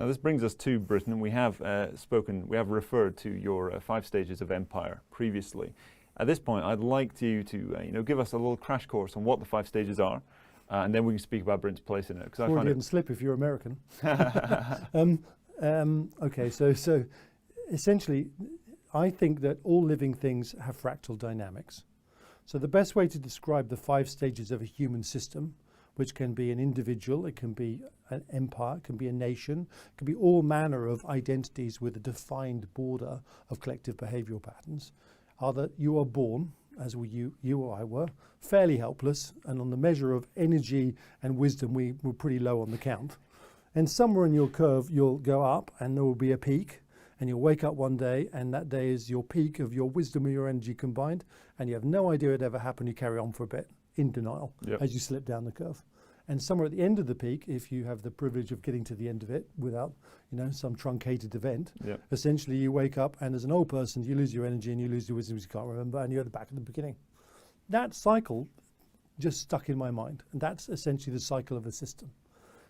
Now this brings us to Britain. We have referred to your 5 stages of empire previously. At this point, I'd like you to give us a little crash course on what the 5 stages are, and then we can speak about Britain's place in it. Because I didn't slip if you're American. Okay, so essentially, I think that all living things have fractal dynamics. So the best way to describe the 5 stages of a human system, which can be an individual, it can be an empire, it can be a nation, it can be all manner of identities with a defined border of collective behavioral patterns, are that you are born, as you or I were, fairly helpless, and on the measure of energy and wisdom, we were pretty low on the count. And somewhere in your curve, you'll go up and there will be a peak, and you'll wake up one day, and that day is your peak of your wisdom and your energy combined, and you have no idea it ever happened. You carry on for a bit in denial as you slip down the curve. And somewhere at the end of the peak, if you have the privilege of getting to the end of it without, some truncated event, essentially you wake up, and as an old person, you lose your energy and you lose your wisdom you can't remember, and you're at the back of the beginning. That cycle just stuck in my mind, and that's essentially the cycle of a system.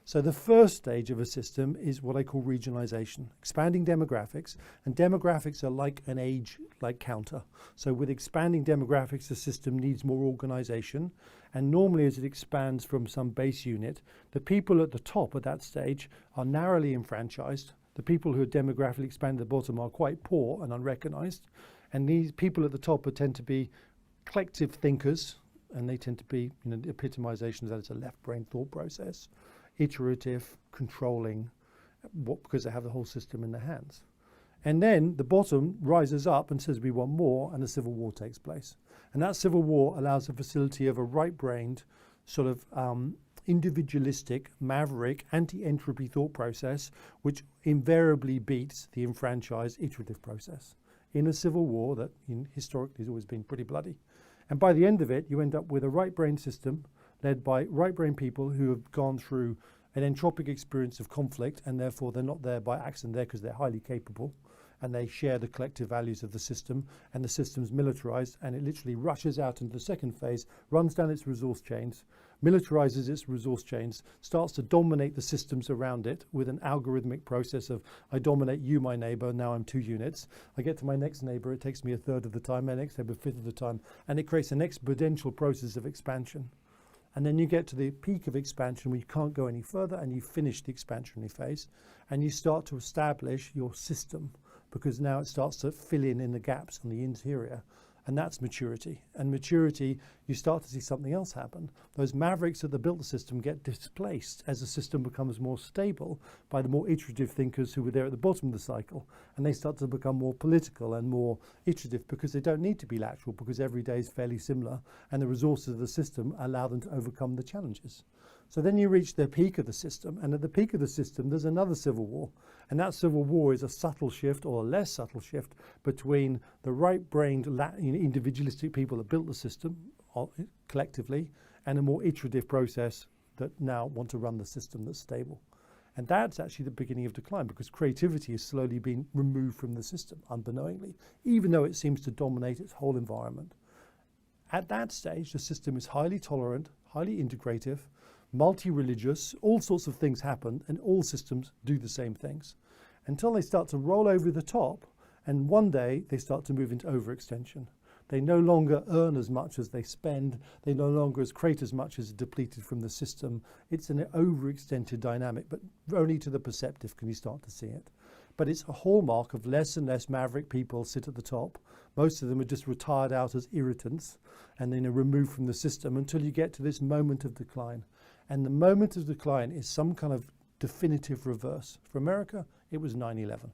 So the first stage of a system is what I call regionalization, expanding demographics, and demographics are like an age-like counter. So with expanding demographics, the system needs more organization, and normally as it expands from some base unit, the people at the top at that stage are narrowly enfranchised. The people who are demographically expanded at the bottom are quite poor and unrecognized, and these people at the top tend to be collective thinkers, and they tend to be, the epitomization of that is a left brain thought process. Iterative, controlling, because they have the whole system in their hands. And then the bottom rises up and says we want more, and a civil war takes place. And that civil war allows the facility of a right-brained, sort of individualistic, maverick, anti-entropy thought process, which invariably beats the enfranchised iterative process in a civil war that historically has always been pretty bloody. And by the end of it, you end up with a right-brain system led by right-brain people who have gone through an entropic experience of conflict, and therefore they're not there by accident, there because they're highly capable, and they share the collective values of the system, and the system's militarized, and it literally rushes out into the second phase, runs down its resource chains, militarizes its resource chains, starts to dominate the systems around it with an algorithmic process of, I dominate you, my neighbor, now I'm 2 units. I get to my next neighbor, it takes me 1/3 of the time, my next neighbor 1/5 of the time, and it creates an exponential process of expansion. And then you get to the peak of expansion where you can't go any further, and you finish the expansionary phase, and you start to establish your system, because now it starts to fill in the gaps on the interior, and that's maturity. And maturity, you start to see something else happen. Those mavericks that built the system get displaced as the system becomes more stable by the more iterative thinkers who were there at the bottom of the cycle, and they start to become more political and more iterative because they don't need to be lateral, because every day is fairly similar, and the resources of the system allow them to overcome the challenges. So then you reach the peak of the system, and at the peak of the system there's another civil war, and that civil war is a subtle shift, or a less subtle shift, between the right-brained individualistic people that built the system collectively, and a more iterative process that now want to run the system that's stable. And that's actually the beginning of decline, because creativity is slowly being removed from the system unbeknowingly, even though it seems to dominate its whole environment. At that stage, the system is highly tolerant, highly integrative, multi-religious, all sorts of things happen, and all systems do the same things until they start to roll over the top, and one day they start to move into overextension. They no longer earn as much as they spend, they no longer create as much as is depleted from the system. It's an overextended dynamic, but only to the perceptive can you start to see it. But it's a hallmark of less and less maverick people sit at the top. Most of them are just retired out as irritants, and then are removed from the system until you get to this moment of decline. And the moment of decline is some kind of definitive reverse. For America, it was 9/11.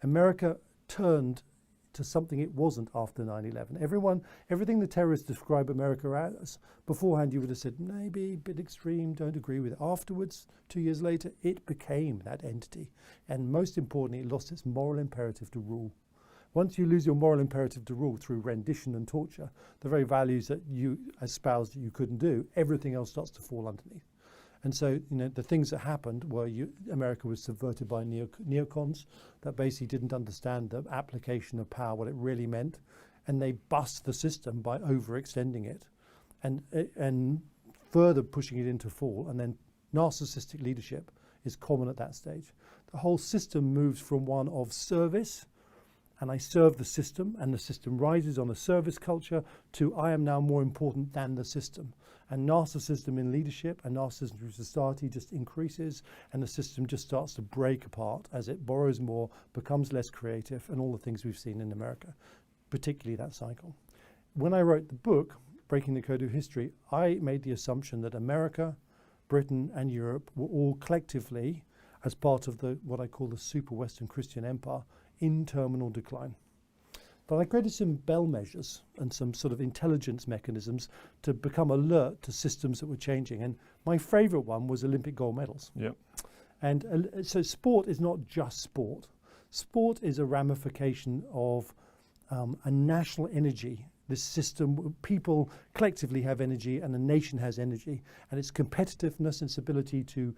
America turned to something it wasn't after 9/11. Everything the terrorists describe America as, beforehand you would have said, maybe a bit extreme, don't agree with it. Afterwards, 2 years later, it became that entity. And most importantly, it lost its moral imperative to rule. Once you lose your moral imperative to rule through rendition and torture, the very values that you espoused that you couldn't do, everything else starts to fall underneath. And so, the things that happened were America was subverted by neocons that basically didn't understand the application of power, what it really meant, and they bust the system by overextending it and further pushing it into fall. And then narcissistic leadership is common at that stage. the whole system moves from one of service, and I serve the system, and the system rises on a service culture, to I am now more important than the system. And narcissism in leadership and narcissism in society just increases, and the system just starts to break apart as it borrows more, becomes less creative, and all the things we've seen in America, particularly that cycle. When I wrote the book, Breaking the Code of History, I made the assumption that America, Britain, and Europe were all collectively, as part of what I call the super Western Christian Empire, in terminal decline. But I created some bell measures and some sort of intelligence mechanisms to become alert to systems that were changing. And my favorite one was Olympic gold medals. Yep. And so sport is not just sport. Sport is a ramification of a national energy. This system, people collectively have energy, and the nation has energy. And its competitiveness and its ability to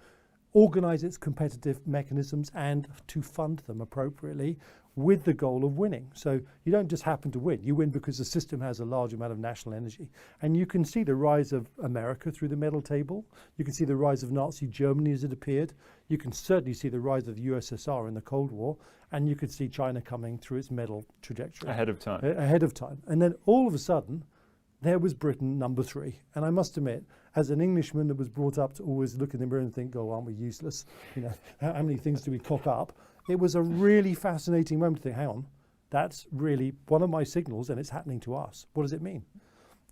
organize its competitive mechanisms and to fund them appropriately with the goal of winning. So you don't just happen to win. You win because the system has a large amount of national energy. And you can see the rise of America through the medal table. You can see the rise of Nazi Germany as it appeared. You can certainly see the rise of the USSR in the Cold War. And you could see China coming through its medal trajectory. Ahead of time. Ahead of time. And then all of a sudden, there was Britain, number 3. And I must admit, as an Englishman that was brought up to always look in the mirror and think, oh, aren't we useless? You know, how many things do we cock up? It was a really fascinating moment to think, hang on, that's really one of my signals and it's happening to us. What does it mean?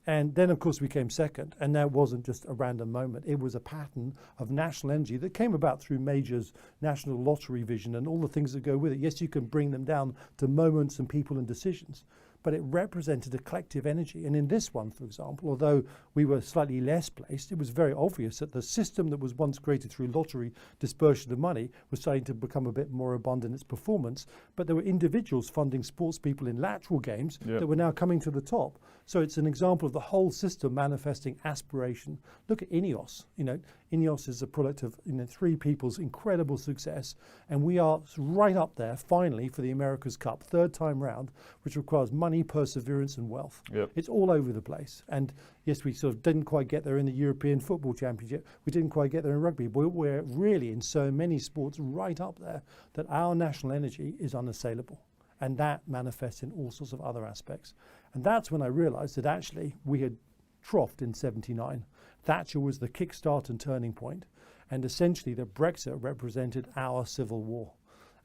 And then, of course, we came second. And that wasn't just a random moment. It was a pattern of national energy that came about through Major's national lottery vision and all the things that go with it. Yes, you can bring them down to moments and people and decisions, but it represented a collective energy. And in this one, for example, although we were slightly less placed, it was very obvious that the system that was once created through lottery dispersion of money was starting to become a bit more abundant in its performance. But there were individuals funding sports people in lateral games that were now coming to the top. So it's an example of the whole system manifesting aspiration. Look at INEOS. You know, INEOS is a product of 3 people's incredible success, and we are right up there finally for the America's Cup, 3rd time round, which requires money, perseverance, and wealth. Yep. It's all over the place. And yes, we sort of didn't quite get there in the European Football Championship. We didn't quite get there in rugby, but we're really in so many sports right up there that our national energy is unassailable. And that manifests in all sorts of other aspects. And that's when I realized that actually we had troughed in 79. Thatcher was the kickstart and turning point. And essentially that Brexit represented our civil war.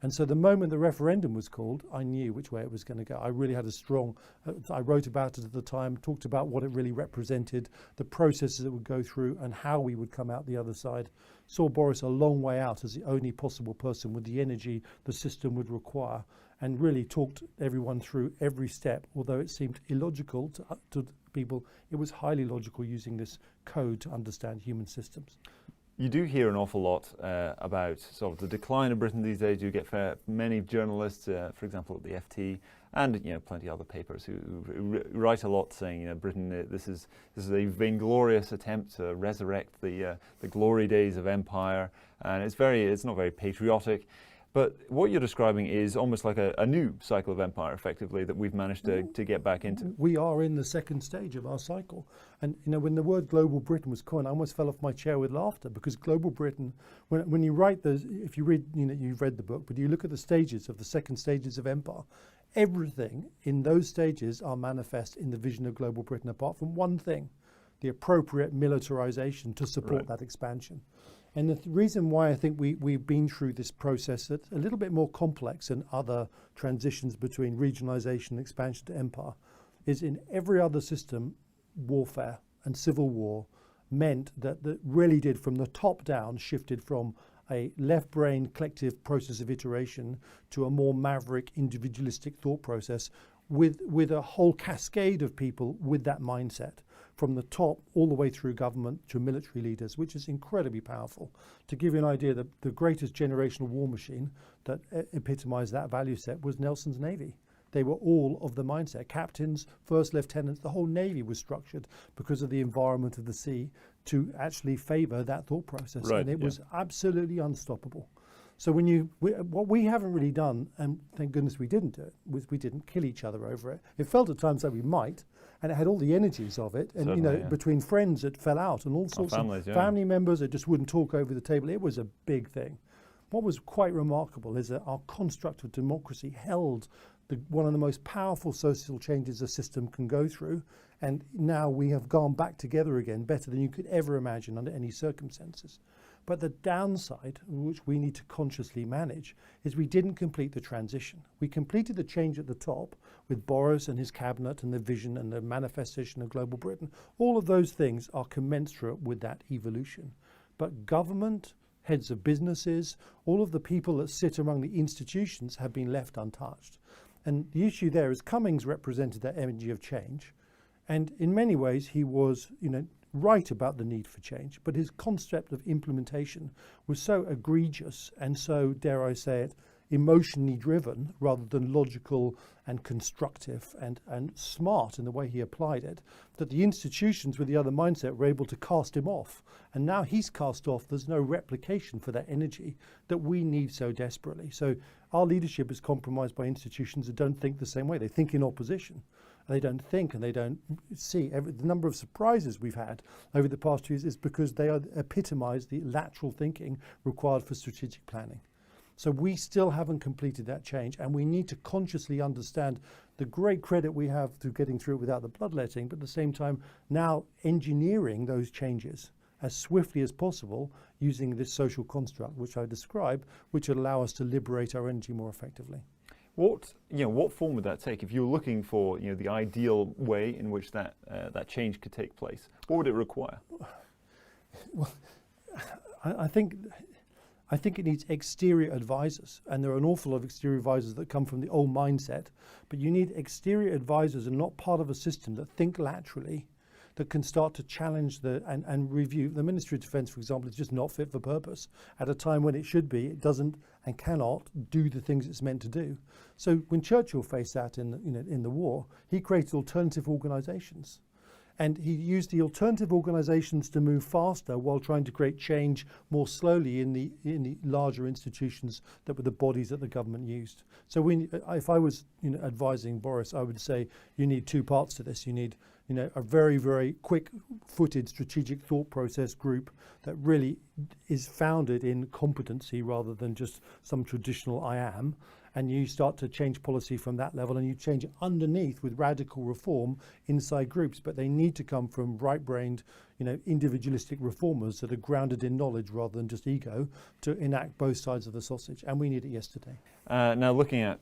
And so the moment the referendum was called, I knew which way it was going to go. I really had a strong, I wrote about it at the time, talked about what it really represented, the processes it would go through and how we would come out the other side. Saw Boris a long way out as the only possible person with the energy the system would require, and really talked everyone through every step. Although it seemed illogical to people, it was highly logical using this code to understand human systems. You do hear an awful lot about sort of the decline of Britain these days. You get many journalists, for example, at the FT, and plenty of other papers who write a lot saying, Britain, this is a vainglorious attempt to resurrect the glory days of empire, and it's not very patriotic. But what you're describing is almost like a new cycle of empire, effectively, that we've managed to get back into. We are in the second stage of our cycle. And when the word global Britain was coined, I almost fell off my chair with laughter, because global Britain, when you write if you read, you've read the book, but you look at the stages of the second stages of empire, everything in those stages are manifest in the vision of global Britain, apart from one thing, the appropriate militarization to support that expansion. And the reason why I think we've been through this process that's a little bit more complex than other transitions between regionalization and expansion to empire is in every other system, warfare and civil war meant that really did from the top down shifted from a left brain collective process of iteration to a more maverick individualistic thought process with a whole cascade of people with that mindset, from the top all the way through government to military leaders, which is incredibly powerful. To give you an idea, the greatest generational war machine that epitomized that value set was Nelson's Navy. They were all of the mindset. Captains, first lieutenants, the whole Navy was structured because of the environment of the sea to actually favor that thought process. Right, and it was absolutely unstoppable. So what we haven't really done, and thank goodness we didn't do it, was we didn't kill each other over it. It felt at times that we might, and it had all the energies of it. And certainly, between friends that fell out and all sorts families, of family members that just wouldn't talk over the table. It was a big thing. what was quite remarkable is that our construct of democracy held one of the most powerful social changes a system can go through, and now we have gone back together again better than you could ever imagine under any circumstances. But the downside, which we need to consciously manage, is we didn't complete the transition. We completed the change at the top with Boris and his cabinet and the vision and the manifestation of global Britain. All of those things are commensurate with that evolution. But government, heads of businesses, all of the people that sit among the institutions have been left untouched. And the issue there is Cummings represented that energy of change. And in many ways, he was, right about the need for change, but his concept of implementation was so egregious and so, dare I say it, emotionally driven rather than logical and constructive and smart in the way he applied it, that the institutions with the other mindset were able to cast him off. And now he's cast off, there's no replication for that energy that we need so desperately. So our leadership is compromised by institutions that don't think the same way. They think in opposition. They don't think and they don't see. The number of surprises we've had over the past 2 years is because they epitomise the lateral thinking required for strategic planning. So we still haven't completed that change, and we need to consciously understand the great credit we have through getting through it without the bloodletting, but at the same time now engineering those changes as swiftly as possible using this social construct which I described, which would allow us to liberate our energy more effectively. What form would that take? If you were looking for the ideal way in which that change could take place, what would it require? Well, I think it needs exterior advisors, and there are an awful lot of exterior advisors that come from the old mindset, but you need exterior advisors and not part of a system that think laterally, that can start to challenge and review. The Ministry of Defence, for example, is just not fit for purpose at a time when it should be. It doesn't and cannot do the things it's meant to do. So when Churchill faced that in the war, he created alternative organisations. And he used the alternative organisations to move faster while trying to create change more slowly in the larger institutions that were the bodies that the government used. So if I was advising Boris, I would say you need two parts to this. You need a very, very quick-footed strategic thought process group that really is founded in competency rather than just some traditional I am. And you start to change policy from that level, and you change it underneath with radical reform inside groups. But they need to come from right-brained, individualistic reformers that are grounded in knowledge rather than just ego to enact both sides of the sausage. And we need it yesterday. Now, looking at